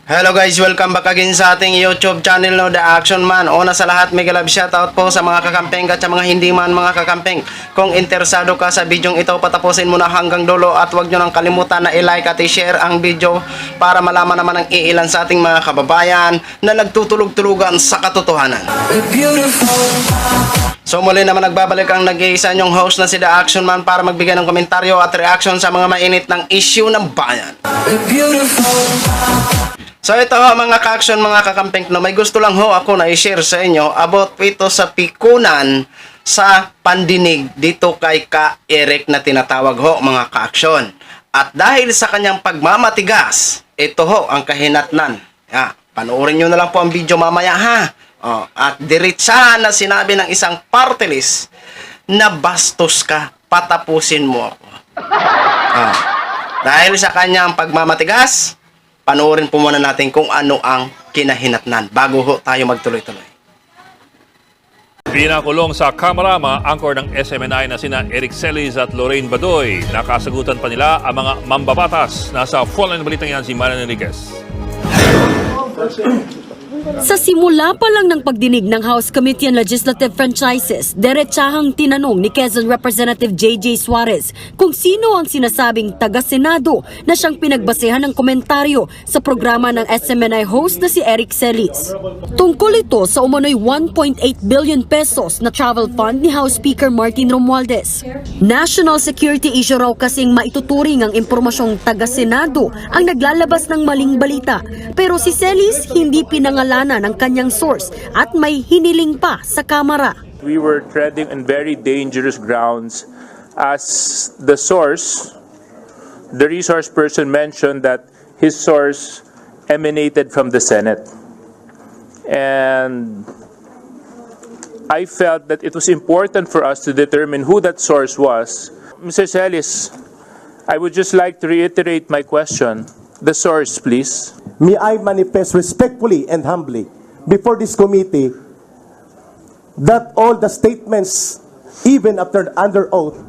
Hello guys, welcome back again sa ating YouTube channel no, The Action Man. Una sa lahat, mega love shoutout po sa mga kakampeng at sa mga hindi man mga kakampeng. Kung interesado ka sa bidyong ito, patapusin mo na hanggang dulo at huwag nyo nang kalimutan na i-like at i-share ang video para malaman naman ang iilan sa ating mga kababayan na nagtutulog-tulugan sa katotohanan. So muli naman nagbabalik ang nag-iisa nyong host na si The Action Man para magbigay ng komentaryo at reaction sa mga mainit ng issue ng bayan. So ito ho mga ka-action, mga kakampeng, no, may gusto lang ho ako na i-share sa inyo about ito sa pikunan sa pandinig dito kay Ka Eric na tinatawag ho mga ka-action. At dahil sa kanyang pagmamatigas, ito ho ang kahinatnan. Panoorin nyo na lang po ang video mamaya ha. At diretsahan na sinabi ng isang party list na bastos ka, patapusin mo ako. Dahil sa kanyang pagmamatigas, panoorin po muna natin kung ano ang kinahinatnan bago ho tayo magtuloy-tuloy. Pinakulong sa Kamarama, angkor ng SMNI na sina Eric Celis at Lorraine Badoy. Nakasagutan pa nila ang mga mambabatas. Nasa full-line balitang yan si Marian Enriquez. Sa simula pa lang ng pagdinig ng House Committee on Legislative Franchises, diretsahang tinanong ni Quezon Representative J.J. Suarez kung sino ang sinasabing taga-Senado na siyang pinagbasehan ng komentaryo sa programa ng SMNI host na si Eric Celis. Tungkol ito sa umano'y 1.8 billion pesos na travel fund ni House Speaker Martin Romualdez. National security issue raw kasing maituturing ang impormasyong taga-Senado ang naglalabas ng maling balita. Pero si Celis hindi pinangalanan ng kanyang source at may hiniling pa sa Kamara. We were treading on very dangerous grounds as the resource person mentioned that his source emanated from the Senate. And I felt that it was important for us to determine who that source was. Mr. Celis, I would just like to reiterate my question. The source, please. May I manifest respectfully and humbly before this committee that all the statements, even after under oath,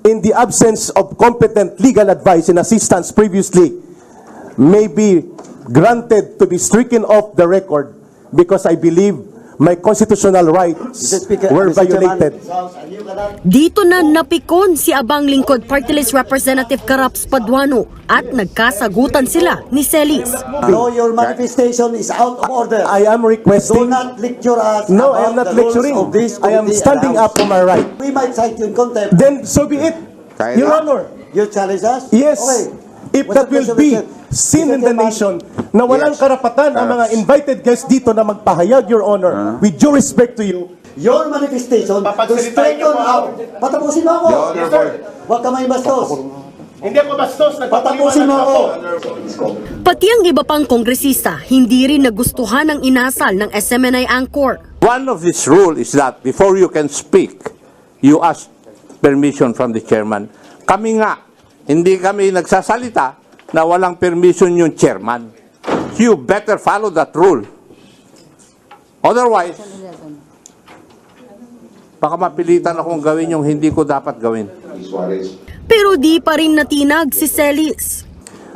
in the absence of competent legal advice and assistance previously, may be granted to be stricken off the record because I believe my constitutional rights were violated. Dito na napikon si Abang Lingkod Party List Representative Caraps Paduano at nagkasagutan sila ni Celis. No, your manifestation is out of order. I am requesting. Do not lecture us. No, I am not lecturing. I am standing up for my right. We might cite you in contempt. Then so be it, Your Honor. You challenge us? Yes. Okay. If What's that the will question, be seen in the nation na walang Yes. karapatan ang mga invited guests dito na magpahayag, Your Honor, with due respect to you. Your manifestation to straighten out. Patapusin mo ako. Yes, sir. Huwag ka may bastos. Hindi ako bastos. Patapusin mo ako. Pati ang iba pang kongresista hindi rin nagustuhan ang inasal ng SMNI Angkor. One of this rule is that before you can speak, you ask permission from the chairman. Kami nga, hindi kami nagsasalita na walang permission yung chairman. You better follow that rule. Otherwise, baka mapilitan akong gawin yung hindi ko dapat gawin. Pero di pa rin natinag si Celis.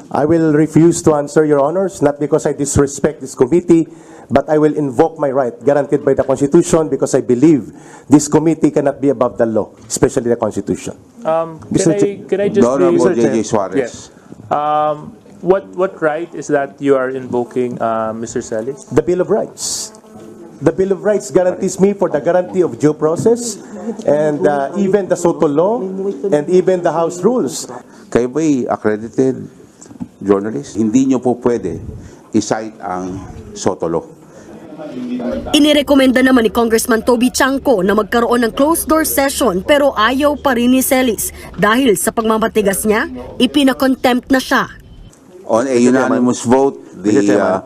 I will refuse to answer, Your Honors, not because I disrespect this committee, but I will invoke my right, guaranteed by the Constitution, because I believe this committee cannot be above the law, especially the Constitution. Can I just The Honorable be... J.J. Suarez. Yes. What right is that you are invoking, Mr. Celis? The Bill of Rights. The Bill of Rights guarantees me for the guarantee of due process, and even the SOTO law, and even the House rules. Kayo ba'y accredited journalist? Hindi nyo po pwede i-cite ang SOTO law. Inirekomenda naman ni Congressman Toby Chanco na magkaroon ng closed-door session pero ayaw pa rin ni Celis dahil sa pagmamatigas niya, ipinakontempt na siya. On a unanimous vote, Mr. the Chairman.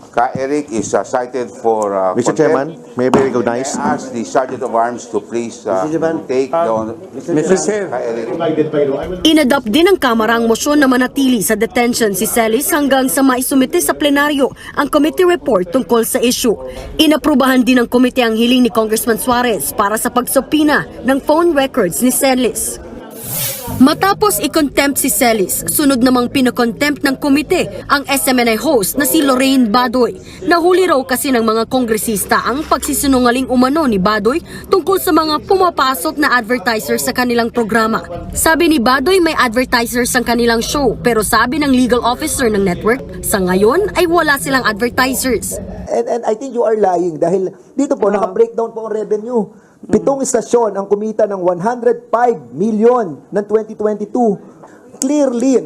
Ka Eric is cited for Mr. Chairman, may I be recognized? I ask the Sergeant of Arms to please take the... Mr. Chair, Ka Eric. Inadapt din ng Kamara ang mosyon na manatili sa detention si Celis hanggang sa maisumite sa plenaryo ang committee report tungkol sa issue. Inaprubahan din ng komite ang hiling ni Congressman Suarez para sa pagsupina ng phone records ni Celis. Matapos i-contempt si Celis, sunod namang pinocontempt ng komite ang SMNI host na si Lorraine Badoy. Nahuli raw kasi ng mga kongresista ang pagsisinungaling umano ni Badoy tungkol sa mga pumapasok na advertisers sa kanilang programa. Sabi ni Badoy may advertisers ang kanilang show, pero sabi ng legal officer ng network, sa ngayon ay wala silang advertisers. And I think you are lying dahil dito po naka-breakdown po ang revenue. 7 istasyon ang kumita ng 105 million ng 2022. Clearly,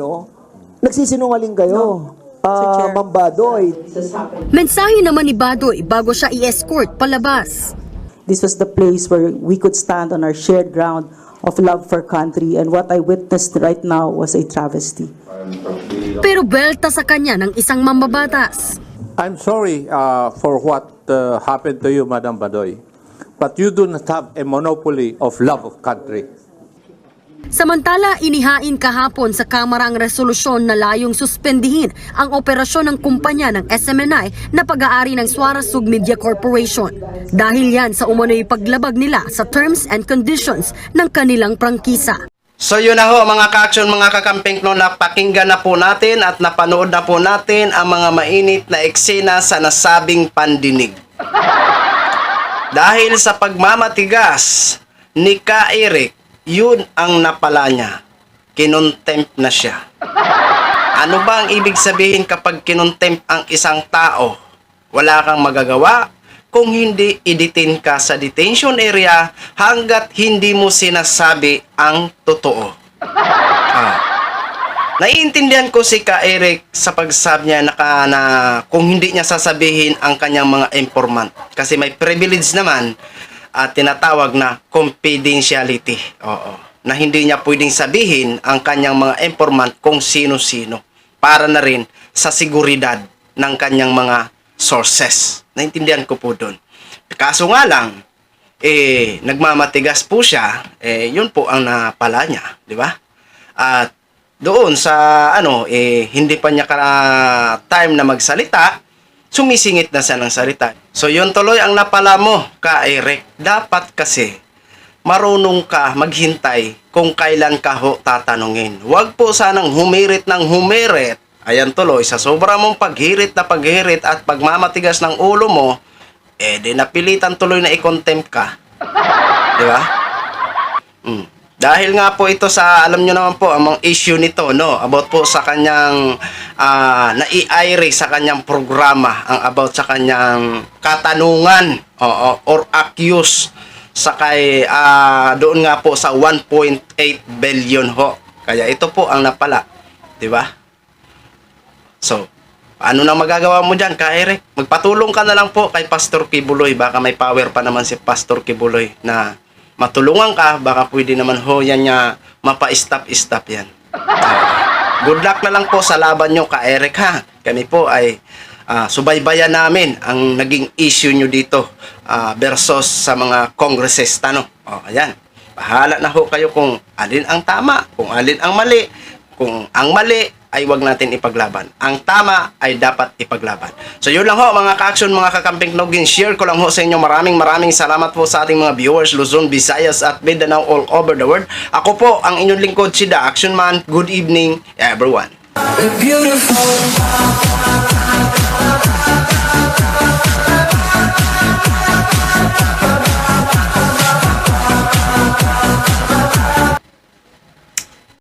nagsisinungaling kayo. Ma'am Badoy. Mensahe naman ni Badoy bago siya i-escort palabas. This was the place where we could stand on our shared ground of love for country, and what I witnessed right now was a travesty. Pero belta sa kanya ng isang mambabatas. I'm sorry for what happened to you, Madam Badoy. But you do not have a monopoly of love of country. Samantala, inihain kahapon sa Kamara ang resolusyon na layong suspendihin ang operasyon ng kumpanya ng SMNI na pag-aari ng Suarezug Media Corporation. Dahil yan sa umano'y paglabag nila sa terms and conditions ng kanilang prangkisa. So yun na ho mga ka-action, mga kakamping, napakinggan na po natin at napanood na po natin ang mga mainit na eksena sa nasabing pandinig. Dahil sa pagmamatigas ni Ka Eric, yun ang napala niya. Kinontempt na siya. Ano ba ang ibig sabihin kapag kinontempt ang isang tao? Wala kang magagawa kung hindi i-detain ka sa detention area hanggat hindi mo sinasabi ang totoo. Naiintindihan ko si Ka Eric sa pagsabi niya na kung hindi niya sasabihin ang kanyang mga informant. Kasi may privilege naman at tinatawag na confidentiality. Oo. Na hindi niya pwedeng sabihin ang kanyang mga informant kung sino-sino. Para na rin sa seguridad ng kanyang mga sources. Naintindihan ko po doon. Kaso nga lang, nagmamatigas po siya, yun po ang napala niya. Di ba? At doon sa hindi pa niya time na magsalita, sumisingit na siya ng salita. So yun tuloy ang napala mo, Ka Eric. Dapat kasi marunong ka maghintay kung kailan ka ho tatanungin. Huwag po sanang humirit ng humirit. Ayan tuloy, sa sobra mong paghirit na paghirit at pagmamatigas ng ulo mo, di napilitan tuloy na i-contempt ka. Di ba? Dahil nga po ito sa, alam nyo naman po, ang mga issue nito, about po sa kanyang, nai-aire sa kanyang programa, ang about sa kanyang katanungan, or accuse, sa kay, doon nga po sa 1.8 billion ho. Kaya ito po ang napala. Diba? So, ano nang magagawa mo dyan, Ka Eric? Magpatulong ka na lang po kay Pastor Kibuloy. Baka may power pa naman si Pastor Kibuloy na matulungan ka, baka pwede naman ho yan niya mapa-stop yan. Good luck na lang po sa laban nyo, Ka Eric, ha. Kami po ay subaybayan namin ang naging issue nyo dito versus sa mga kongresista, ayan. Bahala na ho kayo kung alin ang tama, kung alin ang mali. Kung ang mali ay wag natin ipaglaban. Ang tama ay dapat ipaglaban. So yun lang ho mga ka-action, mga kakamping nogin. Share ko lang ho sa inyo. Maraming salamat po sa ating mga viewers Luzon, Visayas at Mindanao all over the world. Ako po ang inyong lingkod si The Action Man. Good evening everyone. Beautiful.